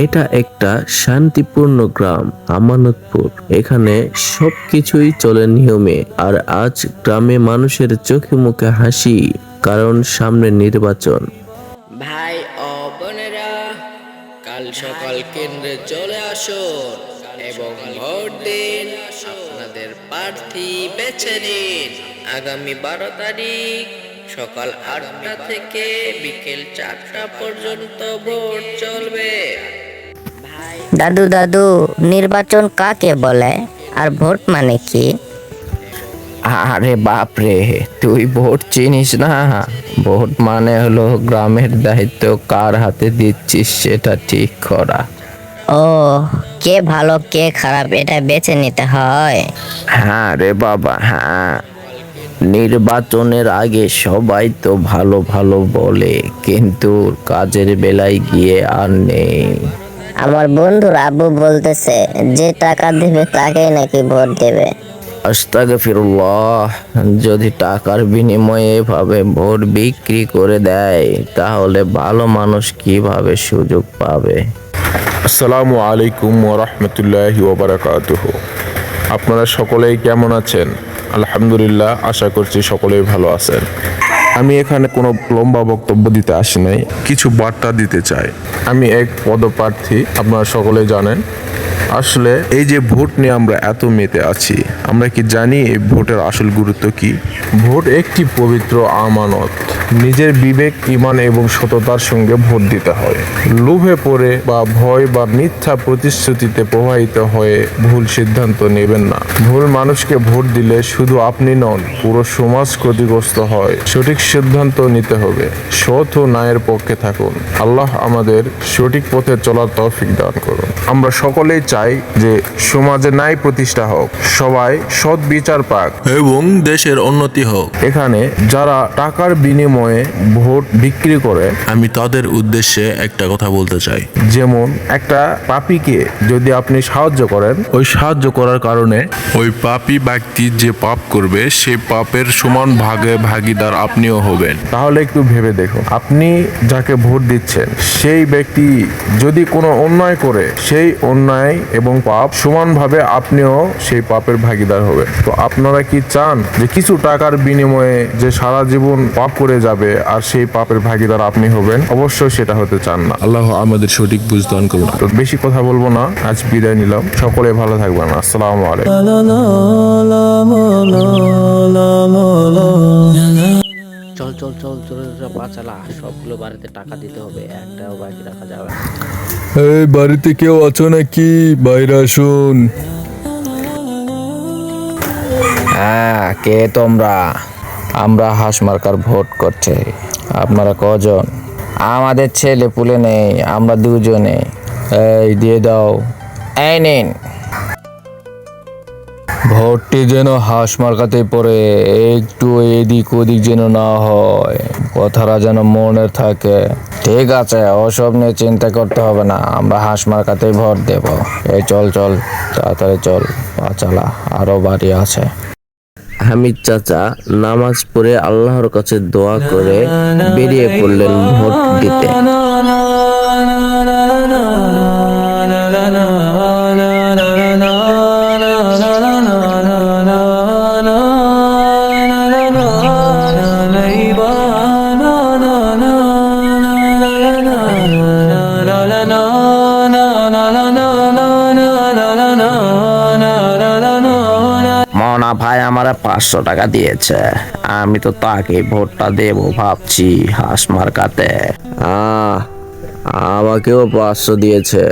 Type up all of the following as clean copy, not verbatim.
এটা একটা শান্তিপূর্ণ গ্রাম আমানতপুর। এখানে সবকিছুই চলে নিয়মে। আর আজ গ্রামে মানুষের চোখে মুখে হাসি, কারণ সামনে নির্বাচন। ভাই ও বোনেরা, কাল সকাল কেন্দ্রে চলে আসুন এবং ভোট দিন। আপনাদের প্রার্থী বেছে নিন। আগামী 12 তারিখ সকাল 8টা থেকে বিকেল 4টা পর্যন্ত ভোট চলবে। দাদু দাদু, নির্বাচন কাকে বলে আর ভোট মানে কি? আরে বাপরে, তুই ভোট চিনিস না? ভোট মানে হলো গ্রামের দায়িত্ব কার হাতে দিচ্ছিস সেটা ঠিক করা। ও, কে ভালো কে খারাপ এটা বেছে নিতে হয়? হ্যাঁ রে বাবা, হ্যাঁ। নির্বাচনের আগে সবাই তো ভালো ভালো বলে, কিন্তু কাজের বেলায় গিয়ে আর নেই। আমার বন্ধুর আব্বু বলতেছে যে টাকা দেবে তাকেই নাকি ভোট দেবে। আস্তাগফিরুল্লাহ, যদি টাকার বিনিময়ে এভাবে ভোট বিক্রি করে দেয় তাহলে ভালো মানুষ কিভাবে সুযোগ পাবে? আসসালামু আলাইকুম ওয়া রাহমাতুল্লাহি ওয়া বারাকাতুহু। আপনারা সকলেই কেমন আছেন? আলহামদুলিল্লাহ, আশা করছি সকলেই ভালো আছেন। আমি এখানে কোনো লম্বা বক্তব্য দিতে আসি নাই, কিছু বার্তা দিতে চাই। আমি এক পদপ্রার্থী, আপনারা সকলেই জানেন। আসলে এই যে ভোট নিয়ে আমরা এত মেতে আছি, আমরা কি জানি এই ভোটের আসল গুরুত্ব কি? ভোট একটি পবিত্র আমানত। নিজের বিবেক, ঈমান এবং সততার সঙ্গে ভোট দিতে হয়। লোভে পড়ে বা ভয় বা মিথ্যা প্রতিশ্রুতিতে প্রভাবিত হয়ে ভুল সিদ্ধান্ত নেবেন না। ভুল মানুষকে ভোট দিলে শুধু আপনি নন, পুরো সমাজ ক্ষতিগ্রস্ত হয়। সঠিক সিদ্ধান্ত নিতে হবে। সৎ ও ন্যায়ের পক্ষে থাকুন। আল্লাহ আমাদের সঠিক পথে চলার তৌফিক দান করুন। আমরা সকলেই চাই যে সমাজে ন্যায় প্রতিষ্ঠা হোক, সবাই সৎ বিচার পাক এবং দেশের উন্নতি হোক। এখানে যারা টাকার বিনিময়ে ভোট বিক্রি করে, আমি তাদের উদ্দেশ্যে একটা কথা বলতে চাই। যেমন একটা পাপীকে যদি আপনি সাহায্য করেন, ওই সাহায্য করার কারণে ওই পাপী ব্যক্তি যে পাপ করবে সেই পাপের সমান ভাগে ভাগীদার আপনিও হবেন। তাহলে একটু ভেবে দেখুন, আপনি যাকে ভোট দিচ্ছেন সেই ব্যক্তি যদি কোনো অন্যায় করে, সেই অন্যায় এবং পাপ সমানভাবে আপনিও সেই পাপের ভাগীদার হবেন। তো আপনারা কি চান যে কিছু টাকার বিনিময়ে যে সারা জীবন পাপ করে যাবে আর সেই পাপের ভাগীদার আপনি হবেন? অবশ্যই সেটা হতে চান না। আল্লাহ আমাদের সঠিক বুঝ দান করুন। তো বেশি কথা বলবো না, আজ বিদায় নিলাম। সকলে ভালো থাকবেন। আসসালামু আলাইকুম। চল চল চল চলে পা চালা, সবগুলো বাড়িতে টাকা দিতে হবে, একটাও বাকি রাখা যাবে না। এই বাড়িতে কেউ আছো নাকি? বাইরে আসুন। হ্যাঁ, কে তোমরা? আমরা হাঁস মার্কার ভোট করছে। আপনারা কজন? আমাদের ছেলে পুলে নেই, আমরা দুজনে। এই দিয়ে দাও। এই নিন। ভোটটি যেন হাঁস মার্কাতে পড়ে, একটু এদিক ওদিক যেন না হয়, কথাটা যেন মনে থাকে। ঠিক আছে, ওসব নিয়ে চিন্তা করতে হবে না, আমরা হাঁস মার্কাতেই ভোট দেব। এই চল চল, তাড়াতাড়ি চল, পা চালা, আরো বাড়ি আছে। হামিদ চাচা নামাজ পড়ে আল্লাহর কাছে দোয়া করে বেরিয়ে পড়লেন ভোট দিতে। মনা ভাই আমার 500 টাকা দিয়েছে, আমি তো তাকে ভোটটা দেব ভাবছি হাঁস মার্কাতে। আমাকেও 500 দিয়েছে,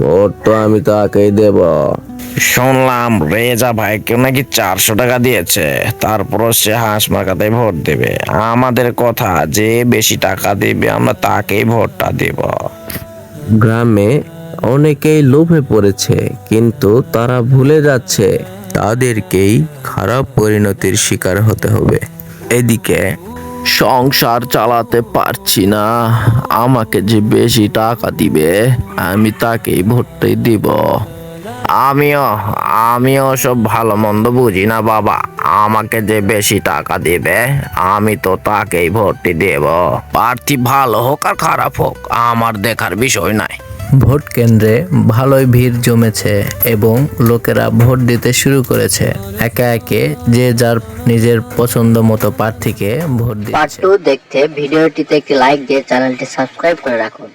ভোট তো আমি তাকেই দেব। শুনলাম রেজা ভাইকে নাকি 400 টাকা দিয়েছে, তারপরও সে হাঁস মার্কাতে ভোট দেবে। আমাদের কথা, যে বেশি টাকা দিবে আমরা তাকেই ভোটটা দেব। গ্রামে অনেকেই লোভে পড়েছে, কিন্তু তারা ভুলে যাচ্ছে তাদেরকেই খারাপ পরিণতির শিকার হতে হবে। এদিকে সংসার চালাতে পারছি না, আমাকে যে বেশি টাকা দিবে আমি তাকেই ভোটটাই দিব। আমিও সব ভালো মন্দ বুঝি না বাবা। আমাকে যে বেশি টাকা দিবে আমি তো তাকেই ভোটটি দেব। প্রার্থী ভালো হোক আর খারাপ হোক আমার দেখার বিষয় নাই। ভোট কেন্দ্রে ভালোই ভিড় জমেছে এবং লোকেরা ভোট দিতে শুরু করেছে। একে একে যে যার নিজের পছন্দ মতো প্রার্থীকে ভোট পার্ট দিচ্ছে। 2 দেখতে ভিডিওটিতে একটি লাইক দিয়ে চ্যানেলটি সাবস্ক্রাইব করে রাখুন।